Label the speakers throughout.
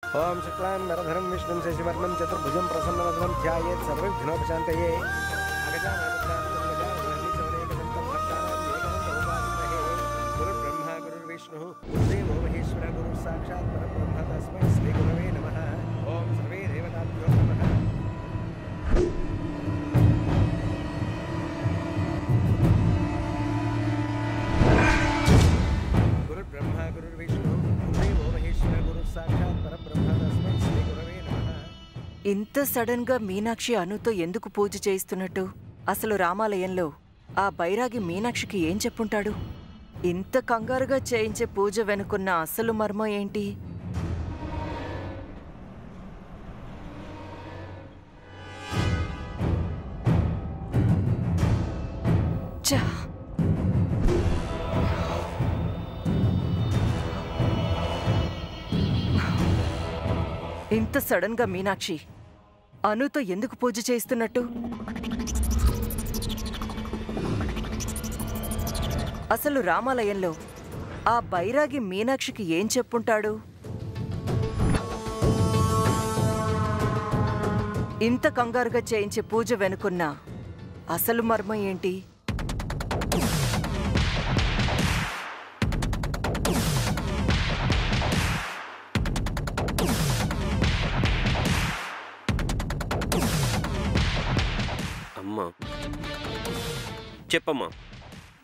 Speaker 1: ఓం శుక్లాం వరధరం విష్ణుం శశివర్ణం చతుర్భుజం ప్రసన్నవదనం ధ్యాయేత్ సర్వవిఘ్నోపశాంతయే గురుర్బ్రహ్మ గురుర్విష్ణు గురుదేవో మహేశ్వర గురుర్ సాక్షాత్ పరబ్రహ్మ తస్మై శ్రీ గురవే నమః. ఓం సర్వే దేవతాభ్యో నమః. గురుర్బ్రహ్మ గురుర్విష్ణు గురుదేవో మహేశ్వర గురుర్ సాక్షాత్ పరబ్రహ్మ తస్మై శ్రీ గురవే నమః.
Speaker 2: ఇంత సడన్ గా మీనాక్షి అనుతో ఎందుకు పూజ చేయిస్తున్నట్టు? అసలు రామాలయంలో ఆ బైరాగి మీనాక్షికి ఏం చెప్పుంటాడు? ఇంత కంగారుగా చేయించే పూజ వెనుకున్న అసలు మర్మం ఏంటి? ఛా! ఇంత సడన్ గా మీనాక్షి అనుతో ఎందుకు పూజ చేయిస్తున్నట్టు? అసలు రామాలయంలో ఆ బైరాగి మీనాక్షికి ఏం చెప్పుంటాడు? ఇంత కంగారుగా చేయించే పూజ వెనుకున్న అసలు మర్మం ఏంటి?
Speaker 3: అమ్మా చెప్పమ్మా.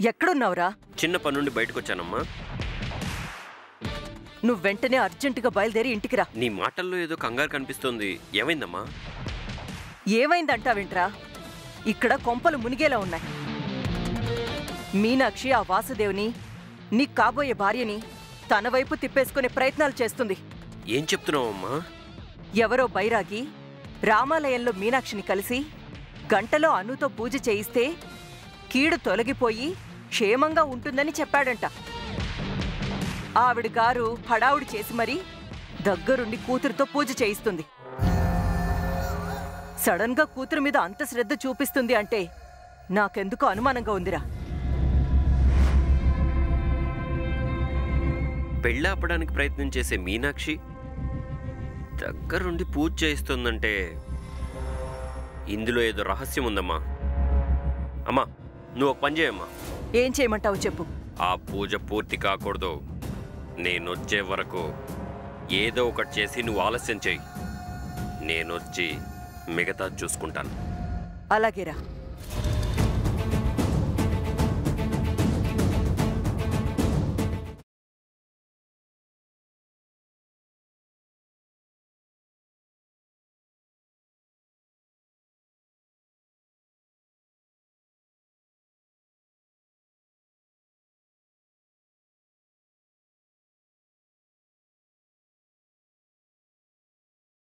Speaker 2: ఎక్కడున్నావురా?
Speaker 3: చిన్న పని నుండి బయటకు వచ్చానమ్మా.
Speaker 2: నువ్వు వెంటనే అర్జెంటుగా బయలుదేరి ఇంటికి రా.
Speaker 3: నీ మాటల్లో ఏదో కంగారు కనిపిస్తోంది. ఏమైందమ్మా?
Speaker 2: ఏమైందంటావేంట్రా? ఇక్కడ కొంపలు మునిగేలా ఉన్నాయి. మీనాక్షి ఆ వాసుదేవుని, నీ కాబోయే భార్యని తన వైపు తిప్పేసుకునే ప్రయత్నాలు చేస్తుంది.
Speaker 3: ఏం చెప్తున్నావమ్మా?
Speaker 2: ఎవరో బైరాగి రామాలయంలో మీనాక్షిని కలిసి గంటలో అనుతో పూజ చేయిస్తే కీడు తొలగిపోయి క్షేమంగా ఉంటుందని చెప్పాడంట. ఆవిడ గారు హడావుడి చేసి మరీ దగ్గరుండి కూతురుతో పూజ చేయిస్తుంది. సడన్ గా కూతురు మీద అంత శ్రద్ధ చూపిస్తుంది అంటే నాకెందుకో అనుమానంగా ఉందిరా.
Speaker 3: పెళ్ళాపడానికి ప్రయత్నం చేసే మీనాక్షి దగ్గరుండి పూజ చేయిస్తుందంటే ఇందులో ఏదో రహస్యం ఉందమ్మా. అమ్మా నువ్వు ఒక పని చేయమ్మా.
Speaker 2: ఏం చేయమంటావు చెప్పు.
Speaker 3: ఆ పూజ పూర్తి కాకూడదు. నేనొచ్చే వరకు ఏదో ఒకటి చేసి నువ్వు ఆలస్యం చెయ్యి. నేనొచ్చి మిగతా చూసుకుంటాను.
Speaker 2: అలాగేరా.